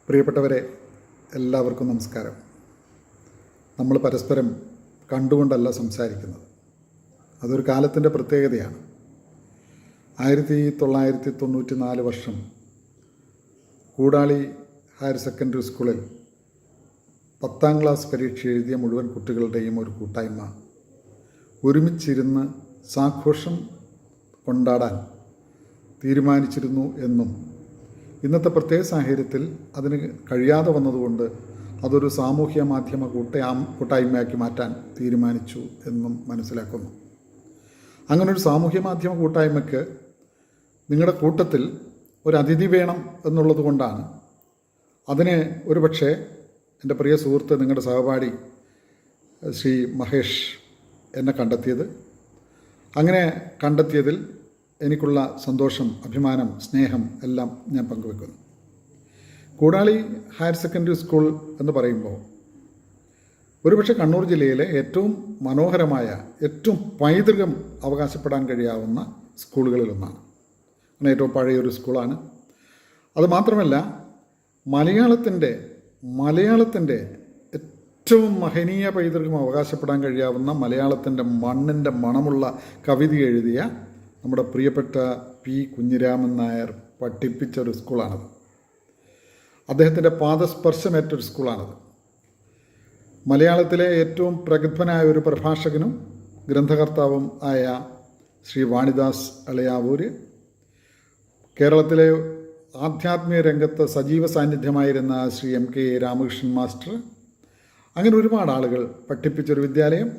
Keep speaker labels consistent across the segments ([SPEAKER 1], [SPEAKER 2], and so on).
[SPEAKER 1] പ്രിയപ്പെട്ടവരെ, എല്ലാവർക്കും നമസ്കാരം. നമ്മൾ പരസ്പരം കണ്ടുകൊണ്ടല്ല സംസാരിക്കുന്നത്. അതൊരു കാലത്തിൻ്റെ പ്രത്യേകതയാണ്. 1994 വർഷം കൂടാളി ഹയർ സെക്കൻഡറി സ്കൂളിൽ 10ാം ക്ലാസ് പരീക്ഷ എഴുതിയ മുഴുവൻ കുട്ടികളുടെയും ഒരു കൂട്ടായ്മ ഒരുമിച്ചിരുന്ന് സാഘോഷം കൊണ്ടാടാൻ തീരുമാനിച്ചിരുന്നു എന്നും ഇന്നത്തെ പ്രത്യേക സാഹചര്യത്തിൽ അതിന് കഴിയാതെ വന്നതുകൊണ്ട് അതൊരു സാമൂഹ്യ മാധ്യമ കൂട്ടായ്മയാക്കി മാറ്റാൻ തീരുമാനിച്ചു എന്നും മനസ്സിലാക്കുന്നു. അങ്ങനൊരു സാമൂഹ്യ മാധ്യമ കൂട്ടായ്മയ്ക്ക് നിങ്ങളുടെ കൂട്ടത്തിൽ ഒരു അതിഥി വേണം എന്നുള്ളത് കൊണ്ടാണ് അതിന് ഒരു പക്ഷേ എൻ്റെ പ്രിയ സുഹൃത്ത്, നിങ്ങളുടെ സഹപാഠി ശ്രീ മഹേഷ് എന്നെ കണ്ടെത്തിയത്. അങ്ങനെ കണ്ടെത്തിയതിൽ എനിക്കുള്ള സന്തോഷം, അഭിമാനം, സ്നേഹം എല്ലാം ഞാൻ പങ്കുവെക്കുന്നു. കൂടാളി ഹയർ സെക്കൻഡറി സ്കൂൾ എന്ന് പറയുമ്പോൾ ഒരുപക്ഷെ കണ്ണൂർ ജില്ലയിലെ ഏറ്റവും മനോഹരമായ, ഏറ്റവും പൈതൃകം അവകാശപ്പെടാൻ കഴിയാവുന്ന സ്കൂളുകളിലൊന്നാണ്. അങ്ങനെ ഏറ്റവും പഴയൊരു സ്കൂളാണ്. അതുമാത്രമല്ല, മലയാളത്തിൻ്റെ ഏറ്റവും മഹനീയ പൈതൃകം അവകാശപ്പെടാൻ കഴിയാവുന്ന, മലയാളത്തിൻ്റെ മണ്ണിൻ്റെ മണമുള്ള കവിത എഴുതിയ നമ്മുടെ പ്രിയപ്പെട്ട പി കുഞ്ഞിരാമൻ നായർ പഠിപ്പിച്ച ഒരു സ്കൂളാണത്. അദ്ദേഹത്തിൻ്റെ പാദസ്പർശമേറ്റൊരു സ്കൂളാണത്. മലയാളത്തിലെ ഏറ്റവും പ്രഗത്ഭനായ ഒരു പ്രഭാഷകനും ഗ്രന്ഥകർത്താവും ആയ ശ്രീ വാണിദാസ് അളയാവൂർ, കേരളത്തിലെ ആധ്യാത്മിക രംഗത്ത് സജീവ സാന്നിധ്യമായിരുന്ന ശ്രീ MK രാമകൃഷ്ണൻ മാസ്റ്റർ, അങ്ങനെ ഒരുപാട് ആളുകൾ പഠിപ്പിച്ചൊരു വിദ്യാലയം.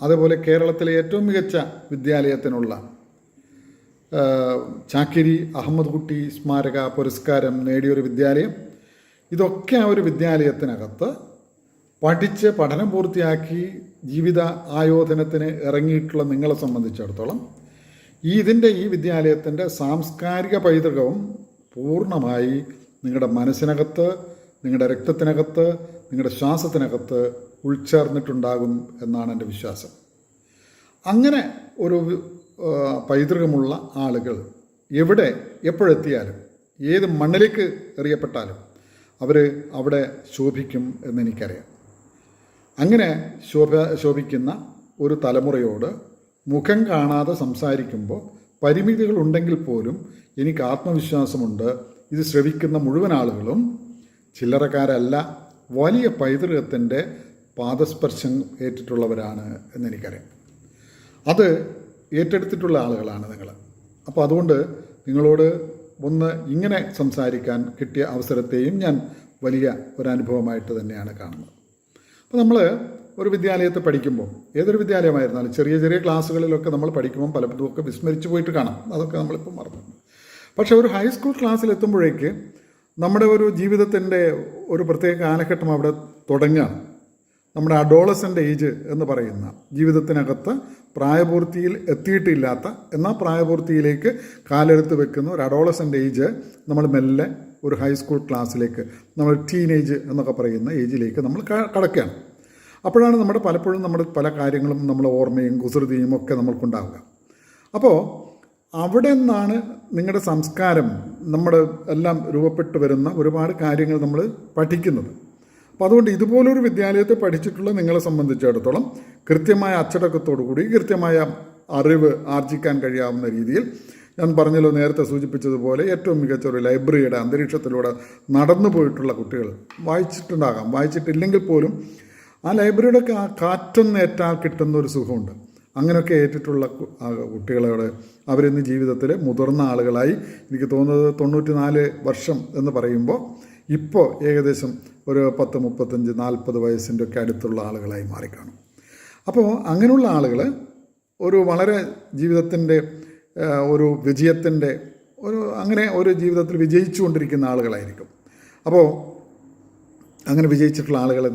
[SPEAKER 1] അതുപോലെ കേരളത്തിലെ ഏറ്റവും മികച്ച വിദ്യാലയത്തിനുള്ള ചാക്കിരി അഹമ്മദ് കുട്ടി സ്മാരക പുരസ്കാരം നേടിയൊരു വിദ്യാലയം. ഇതൊക്കെ ആ ഒരു വിദ്യാലയത്തിനകത്ത് പഠിച്ച് പഠനം പൂർത്തിയാക്കി ജീവിത ആയോധനത്തിന് ഇറങ്ങിയിട്ടുള്ള നിങ്ങളെ സംബന്ധിച്ചിടത്തോളം ഈ വിദ്യാലയത്തിൻ്റെ സാംസ്കാരിക പൈതൃകവും പൂർണ്ണമായി നിങ്ങളുടെ മനസ്സിനകത്ത്, നിങ്ങളുടെ രക്തത്തിനകത്ത്, നിങ്ങളുടെ ശ്വാസത്തിനകത്ത് ഉൾച്ചേർന്നിട്ടുണ്ടാകും എന്നാണ് എൻ്റെ വിശ്വാസം. അങ്ങനെ ഒരു പൈതൃകമുള്ള ആളുകൾ എവിടെ എപ്പോഴെത്തിയാലും ഏത് മണ്ണിലേക്ക് എറിയപ്പെട്ടാലും അവർ അവിടെ ശോഭിക്കും എന്നെനിക്കറിയാം. അങ്ങനെ ശോഭിക്കുന്ന ഒരു തലമുറയോട് മുഖം കാണാതെ സംസാരിക്കുമ്പോൾ പരിമിതികളുണ്ടെങ്കിൽ പോലും എനിക്ക് ആത്മവിശ്വാസമുണ്ട്. ഇത് ശ്രവിക്കുന്ന മുഴുവൻ ആളുകളും ചില്ലറക്കാരല്ല, വലിയ പൈതൃകത്തിൻ്റെ പാദസ്പർശം ഏറ്റിട്ടുള്ളവരാണ് എന്നെനിക്കറിയാം. അത് ഏറ്റെടുത്തിട്ടുള്ള ആളുകളാണ് നിങ്ങൾ. അപ്പോൾ അതുകൊണ്ട് നിങ്ങളോട് ഒന്ന് ഇങ്ങനെ സംസാരിക്കാൻ കിട്ടിയ അവസരത്തെയും ഞാൻ വലിയ ഒരനുഭവമായിട്ട് തന്നെയാണ് കാണുന്നത്. അപ്പോൾ നമ്മൾ ഒരു വിദ്യാലയത്തിൽ പഠിക്കുമ്പോൾ, ഏതൊരു വിദ്യാലയമായിരുന്നാലും ചെറിയ ചെറിയ ക്ലാസ്സുകളിലൊക്കെ നമ്മൾ പഠിക്കുമ്പോൾ പലപ്പോഴുമൊക്കെ വിസ്മരിച്ചു പോയിട്ട് കാണാം. അതൊക്കെ നമ്മളിപ്പോൾ മറന്നു. പക്ഷേ ഒരു ഹൈസ്കൂൾ ക്ലാസ്സിലെത്തുമ്പോഴേക്ക് നമ്മുടെ ഒരു ജീവിതത്തിൻ്റെ ഒരു പ്രത്യേക കാലഘട്ടം അവിടെ തുടങ്ങുകയാണ്. നമ്മുടെ അഡോളസൻ്റ് ഏജ് എന്ന് പറയുന്ന ജീവിതത്തിനകത്ത് പ്രായപൂർത്തിയിൽ എത്തിയിട്ടില്ലാത്ത, എന്നാൽ പ്രായപൂർത്തിയിലേക്ക് കാലെടുത്ത് വെക്കുന്ന ഒരു അഡോളസൻ്റ് ഏജ് നമ്മൾ മെല്ലെ ഒരു ഹൈസ്കൂൾ ക്ലാസ്സിലേക്ക്, നമ്മൾ ടീനേജ് എന്നൊക്കെ പറയുന്ന ഏജിലേക്ക് നമ്മൾ കടക്കുകയാണ്. അപ്പോഴാണ് പലപ്പോഴും നമ്മുടെ പല കാര്യങ്ങളും നമ്മൾ ഓർമ്മയും കുസൃതിയും ഒക്കെ നമ്മൾക്കുണ്ടാവുക. അപ്പോൾ അവിടെ നിന്നാണ് നിങ്ങളുടെ സംസ്കാരം, നമ്മുടെ എല്ലാം രൂപപ്പെട്ടു വരുന്ന ഒരുപാട് കാര്യങ്ങൾ നമ്മൾ പഠിക്കുന്നത്. അപ്പോൾ അതുകൊണ്ട് ഇതുപോലൊരു വിദ്യാലയത്തെ പഠിച്ചിട്ടുള്ള നിങ്ങളെ സംബന്ധിച്ചിടത്തോളം കൃത്യമായ അച്ചടക്കത്തോടുകൂടി കൃത്യമായ അറിവ് ആർജിക്കാൻ കഴിയാവുന്ന രീതിയിൽ, ഞാൻ പറഞ്ഞല്ലോ, നേരത്തെ സൂചിപ്പിച്ചതുപോലെ ഏറ്റവും മികച്ച ഒരു ലൈബ്രറിയുടെ അന്തരീക്ഷത്തിലൂടെ നടന്നു പോയിട്ടുള്ള കുട്ടികൾ വായിച്ചിട്ടുണ്ടാകാം. വായിച്ചിട്ടില്ലെങ്കിൽ പോലും ആ ലൈബ്രറിയുടെ കാറ്റൊന്നേറ്റാൽ കിട്ടുന്ന ഒരു സുഖമുണ്ട്. അങ്ങനെയൊക്കെ ഏറ്റിട്ടുള്ള കുട്ടികളോട് അവരിന്ന് ജീവിതത്തിൽ മുതിർന്ന ആളുകളായി, എനിക്ക് തോന്നുന്നത് 94 വർഷം എന്ന് പറയുമ്പോൾ ഇപ്പോൾ ഏകദേശം ഒരു 10, 35, 40 വയസ്സിൻ്റെ ഒക്കെ അടുത്തുള്ള ആളുകളായി മാറിക്കാണും. അപ്പോൾ അങ്ങനെയുള്ള ആളുകൾ ഒരു വളരെ ജീവിതത്തിൻ്റെ ഒരു വിജയത്തിൻ്റെ അങ്ങനെ ഒരു ജീവിതത്തിൽ വിജയിച്ചു കൊണ്ടിരിക്കുന്ന ആളുകളായിരിക്കും. അപ്പോൾ അങ്ങനെ വിജയിച്ചിട്ടുള്ള ആളുകളെ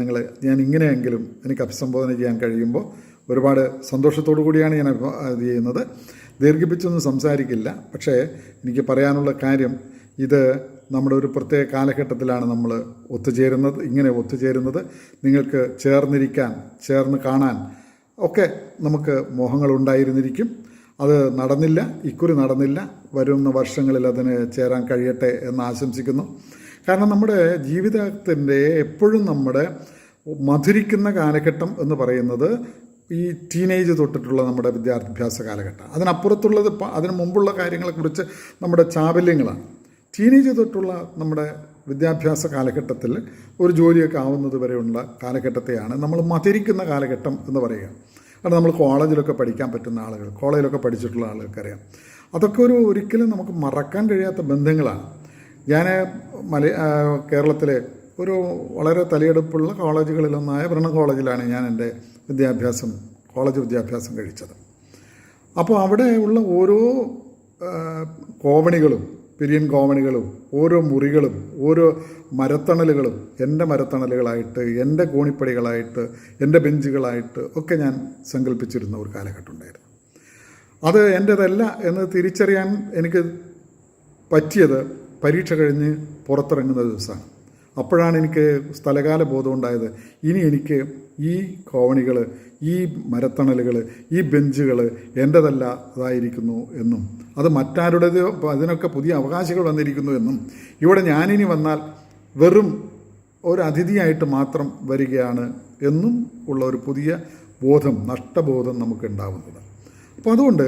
[SPEAKER 1] ഞാൻ ഇങ്ങനെയെങ്കിലും എനിക്ക് അഭിസംബോധന ചെയ്യാൻ കഴിയുമ്പോൾ ഒരുപാട് സന്തോഷത്തോടു കൂടിയാണ് ഞാൻ ഇത് ചെയ്യുന്നത്. ദീർഘിപ്പിച്ചൊന്നും സംസാരിക്കില്ല. പക്ഷേ എനിക്ക് പറയാനുള്ള കാര്യം, ഇത് നമ്മുടെ ഒരു പ്രത്യേക കാലഘട്ടത്തിലാണ് നമ്മൾ ഒത്തുചേരുന്നത്. ഇങ്ങനെ ഒത്തുചേരുന്നത് നിങ്ങൾക്ക് ചേർന്നിരിക്കാൻ, ചേർന്ന് കാണാൻ ഒക്കെ നമുക്ക് മോഹങ്ങളുണ്ടായിരുന്നിരിക്കും. അത് നടന്നില്ല, ഇക്കുറി നടന്നില്ല. വരുന്ന വർഷങ്ങളിൽ അതിന് ചേരാൻ കഴിയട്ടെ എന്ന് ആശംസിക്കുന്നു. കാരണം നമ്മുടെ ജീവിതത്തിൻ്റെ എപ്പോഴും നമ്മുടെ മധുരിക്കുന്ന കാലഘട്ടം എന്ന് പറയുന്നത് ഈ ടീനേജ് തൊട്ടിട്ടുള്ള നമ്മുടെ വിദ്യാഭ്യാസ കാലഘട്ടം. അതിനപ്പുറത്തുള്ളത് അതിന് മുമ്പുള്ള കാര്യങ്ങളെക്കുറിച്ച് നമ്മുടെ ചാബല്യങ്ങളാണ്. ടീനേജ് തൊട്ടുള്ള നമ്മുടെ വിദ്യാഭ്യാസ കാലഘട്ടത്തിൽ ഒരു ജോലിയൊക്കെ ആവുന്നത് വരെയുള്ള കാലഘട്ടത്തെയാണ് നമ്മൾ മധുരിക്കുന്ന കാലഘട്ടം എന്ന് പറയുക. അത് നമ്മൾ കോളേജിലൊക്കെ പഠിക്കാൻ പറ്റുന്ന ആളുകൾ, കോളേജിലൊക്കെ പഠിച്ചിട്ടുള്ള ആളുകൾക്കറിയാം. അതൊക്കെ ഒരിക്കലും നമുക്ക് മറക്കാൻ കഴിയാത്ത ബന്ധങ്ങളാണ്. ഞാൻ കേരളത്തിലെ ഒരു വളരെ തലയെടുപ്പുള്ള കോളേജുകളിലൊന്നായ ബ്രണ്ണൻ കോളേജിലാണ് ഞാൻ എൻ്റെ കോളേജ് വിദ്യാഭ്യാസം കഴിച്ചത്. അപ്പോൾ അവിടെ ഉള്ള ഓരോ കോവണികളും, പിരിയൻ കോവണികളും, ഓരോ മുറികളും, ഓരോ മരത്തണലുകളും എൻ്റെ മരത്തണലുകളായിട്ട്, എൻ്റെ കോണിപ്പടികളായിട്ട്, എൻ്റെ ബെഞ്ചുകളായിട്ട് ഒക്കെ ഞാൻ സങ്കല്പിച്ചിരുന്ന ഒരു കാലഘട്ടം ഉണ്ടായിരുന്നു. അത് എൻ്റേതല്ല എന്ന് തിരിച്ചറിയാൻ എനിക്ക് പറ്റിയത് പരീക്ഷ കഴിഞ്ഞ് പുറത്തിറങ്ങുന്ന ദിവസമാണ്. അപ്പോഴാണ് എനിക്ക് സ്ഥലകാല ബോധം ഉണ്ടായത്. ഇനി എനിക്ക് ഈ കോവണികൾ, ഈ മരത്തണലുകൾ, ഈ ബെഞ്ചുകൾ എൻ്റേതല്ല അതായിരിക്കുന്നു എന്നും, അത് മറ്റാരുടേത്, അതിനൊക്കെ പുതിയ അവകാശികൾ വന്നിരിക്കുന്നു എന്നും, ഇവിടെ ഞാനിനി വന്നാൽ വെറും ഒരു അതിഥിയായിട്ട് മാത്രം വരികയാണ് എന്നും ഉള്ള ഒരു പുതിയ ബോധം, നഷ്ടബോധം നമുക്ക് ഉണ്ടാവുന്നത്. അപ്പോൾ അതുകൊണ്ട്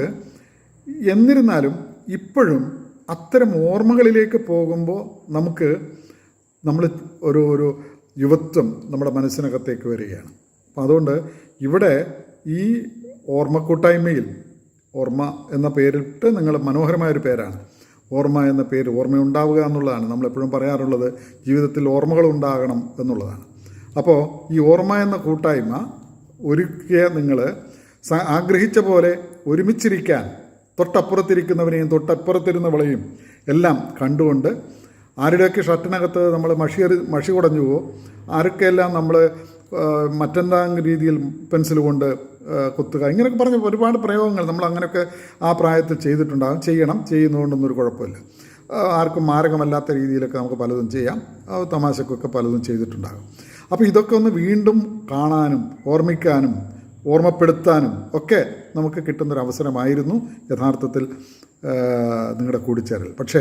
[SPEAKER 1] എന്നിരുന്നാലും ഇപ്പോഴും അത്തരം ഓർമ്മകളിലേക്ക് പോകുമ്പോൾ നമ്മൾ ഒരു യുവത്വം നമ്മുടെ മനസ്സിനകത്തേക്ക് വരികയാണ്. അപ്പം അതുകൊണ്ട് ഇവിടെ ഈ ഓർമ്മക്കൂട്ടായ്മയിൽ, ഓർമ്മ എന്ന പേരിട്ട് നിങ്ങൾ മനോഹരമായൊരു പേരാണ് ഓർമ്മ എന്ന പേര്. ഓർമ്മയുണ്ടാവുക എന്നുള്ളതാണ് നമ്മളെപ്പോഴും പറയാറുള്ളത്. ജീവിതത്തിൽ ഓർമ്മകൾ ഉണ്ടാകണം എന്നുള്ളതാണ്. അപ്പോൾ ഈ ഓർമ്മ എന്ന കൂട്ടായ്മ ഒരുക്കിയ നിങ്ങൾ ആഗ്രഹിച്ച പോലെ ഒരുമിച്ചിരിക്കാൻ, തൊട്ടപ്പുറത്തിരിക്കുന്നവനെയും തൊട്ടപ്പുറത്തിരുന്നവളെയും എല്ലാം കണ്ടുകൊണ്ട്, ആരുടെയൊക്കെ ഷർട്ടിനകത്ത് നമ്മൾ മഷി കുടഞ്ഞു പോവോ, ആരൊക്കെയെല്ലാം നമ്മൾ മറ്റെന്തെങ്കിലും രീതിയിൽ പെൻസിൽ കൊണ്ട് കുത്തുക, ഇങ്ങനെയൊക്കെ പറഞ്ഞ ഒരുപാട് പ്രയോഗങ്ങൾ നമ്മൾ അങ്ങനെയൊക്കെ ആ പ്രായത്തിൽ ചെയ്തിട്ടുണ്ടാകും. ചെയ്യുന്നതുകൊണ്ടൊന്നൊരു കുഴപ്പമില്ല. ആർക്കും മാരകമല്ലാത്ത രീതിയിലൊക്കെ നമുക്ക് പലതും ചെയ്യാം. തമാശക്കൊക്കെ പലതും ചെയ്തിട്ടുണ്ടാകും. അപ്പോൾ ഇതൊക്കെ ഒന്ന് വീണ്ടും കാണാനും ഓർമ്മിക്കാനും ഓർമ്മപ്പെടുത്താനും ഒക്കെ നമുക്ക് കിട്ടുന്നൊരവസരമായിരുന്നു യഥാർത്ഥത്തിൽ നിങ്ങളുടെ കൂടിച്ചേരൽ. പക്ഷേ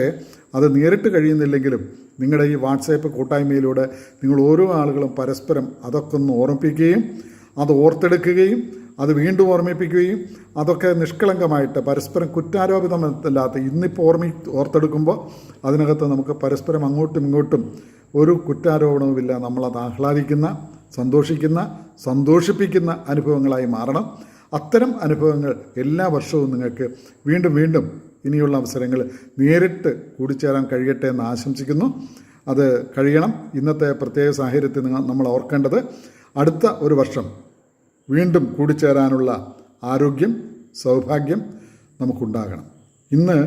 [SPEAKER 1] അത് നേരിട്ട് കഴിയുന്നില്ലെങ്കിലും നിങ്ങളുടെ ഈ വാട്സാപ്പ് കൂട്ടായ്മയിലൂടെ നിങ്ങൾ ഓരോ ആളുകളും പരസ്പരം അതൊക്കെ ഒന്ന് ഓർമ്മിപ്പിക്കുകയും അത് ഓർത്തെടുക്കുകയും അത് വീണ്ടും ഓർമ്മിപ്പിക്കുകയും അതൊക്കെ നിഷ്കളങ്കമായിട്ട് പരസ്പരം കുറ്റാരോപിതമല്ലാത്ത ഇന്നിപ്പോൾ ഓർത്തെടുക്കുമ്പോൾ അതിനകത്ത് നമുക്ക് പരസ്പരം അങ്ങോട്ടും ഇങ്ങോട്ടും ഒരു കുറ്റാരോപണവുമില്ല, നമ്മളത് ആഹ്ലാദിക്കുന്ന, സന്തോഷിപ്പിക്കുന്ന അനുഭവങ്ങളായി മാറണം. അത്തരം അനുഭവങ്ങൾ എല്ലാ വർഷവും നിങ്ങൾക്ക് വീണ്ടും ഇനിയുള്ള അവസരങ്ങൾ നേരിട്ട് കൂടിച്ചേരാൻ കഴിയട്ടെ എന്ന് ആശംസിക്കുന്നു. അത് കഴിയണം. ഇന്നത്തെ പ്രത്യേക സാഹചര്യത്തിൽ നമ്മൾ ഓർക്കേണ്ടത് അടുത്ത ഒരു വർഷം വീണ്ടും കൂടിച്ചേരാനുള്ള ആരോഗ്യം, സൗഭാഗ്യം നമുക്കുണ്ടാകണം. ഇന്ന്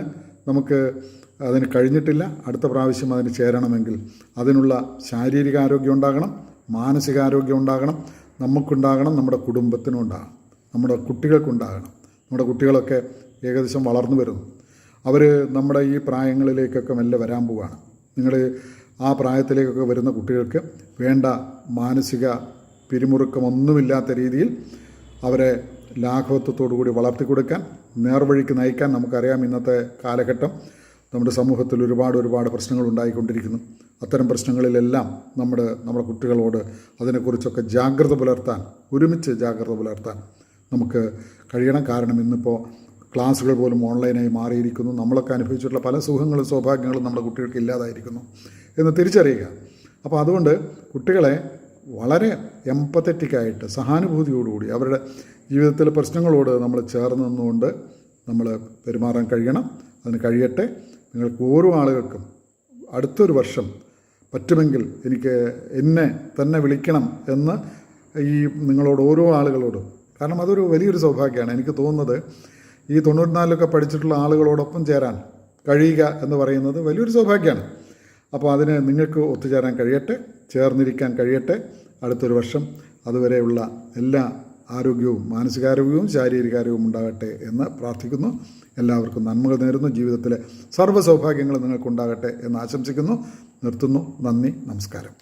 [SPEAKER 1] നമുക്ക് അതിന് കഴിഞ്ഞിട്ടില്ല. അടുത്ത പ്രാവശ്യം അതിന് ചേരണമെങ്കിൽ അതിനുള്ള ശാരീരികാരോഗ്യം ഉണ്ടാകണം, മാനസികാരോഗ്യം ഉണ്ടാകണം, നമുക്കുണ്ടാകണം, നമ്മുടെ കുടുംബത്തിനും ഉണ്ടാകണം, നമ്മുടെ കുട്ടികൾക്കുണ്ടാകണം. നമ്മുടെ കുട്ടികളൊക്കെ ഏകദേശം വളർന്നു വരുന്നു. അവർ നമ്മുടെ ഈ പ്രായങ്ങളിലേക്കൊക്കെ മെല്ലെ വരാൻ പോവുകയാണ്. നിങ്ങൾ ആ പ്രായത്തിലേക്കൊക്കെ വരുന്ന കുട്ടികൾക്ക് വേണ്ട മാനസിക പിരിമുറുക്കമൊന്നുമില്ലാത്ത രീതിയിൽ അവരെ ലാഘവത്വത്തോടു കൂടി വളർത്തിക്കൊടുക്കാൻ, നേർവഴിക്ക് നയിക്കാൻ. നമുക്കറിയാം ഇന്നത്തെ കാലഘട്ടം നമ്മുടെ സമൂഹത്തിൽ ഒരുപാട് പ്രശ്നങ്ങൾ ഉണ്ടായിക്കൊണ്ടിരിക്കുന്നു. അത്തരം പ്രശ്നങ്ങളിലെല്ലാം നമ്മുടെ കുട്ടികളോട് അതിനെക്കുറിച്ചൊക്കെ ഒരുമിച്ച് ജാഗ്രത പുലർത്താൻ നമുക്ക് കഴിയണം. കാരണം ഇന്നിപ്പോൾ ക്ലാസ്സുകൾ പോലും ഓൺലൈനായി മാറിയിരിക്കുന്നു. നമ്മളൊക്കെ അനുഭവിച്ചിട്ടുള്ള പല സുഖങ്ങളും സൗഭാഗ്യങ്ങളും നമ്മുടെ കുട്ടികൾക്ക് ഇല്ലാതായിരിക്കുന്നു എന്ന് തിരിച്ചറിയുക. അപ്പോൾ അതുകൊണ്ട് കുട്ടികളെ വളരെ എംപത്തറ്റിക്കായിട്ട്, സഹാനുഭൂതിയോടുകൂടി അവരുടെ ജീവിതത്തിലെ പ്രശ്നങ്ങളോട് നമ്മൾ ചേർന്ന് നിന്നുകൊണ്ട് നമ്മൾ പെരുമാറാൻ കഴിയണം. അതിന് കഴിയട്ടെ. നിങ്ങൾക്ക് ഓരോ ആളുകൾക്കും അടുത്തൊരു വർഷം പറ്റുമെങ്കിൽ എന്നെ തന്നെ വിളിക്കണം എന്ന് നിങ്ങളോട് ഓരോ ആളുകളോടും, കാരണം അതൊരു വലിയൊരു സൗഭാഗ്യമാണ്. എനിക്ക് തോന്നുന്നത് ഈ 94 പഠിച്ചിട്ടുള്ള ആളുകളോടൊപ്പം ചേരാൻ കഴിയുക എന്ന് പറയുന്നത് വലിയൊരു സൗഭാഗ്യമാണ്. അപ്പോൾ അതിന് നിങ്ങൾക്ക് ഒത്തുചേരാൻ കഴിയട്ടെ, ചേർന്നിരിക്കാൻ കഴിയട്ടെ അടുത്തൊരു വർഷം. അതുവരെയുള്ള എല്ലാ ആരോഗ്യവും, മാനസികാരോഗ്യവും ശാരീരികാരോഗ്യവും ഉണ്ടാകട്ടെ എന്ന് പ്രാർത്ഥിക്കുന്നു. എല്ലാവർക്കും നന്മകൾ നേരുന്നു. ജീവിതത്തിലെ സർവ്വ സൗഭാഗ്യങ്ങളും നിങ്ങൾക്കുണ്ടാകട്ടെ എന്ന് ആശംസിക്കുന്നു. നിർത്തുന്നു. നന്ദി, നമസ്കാരം.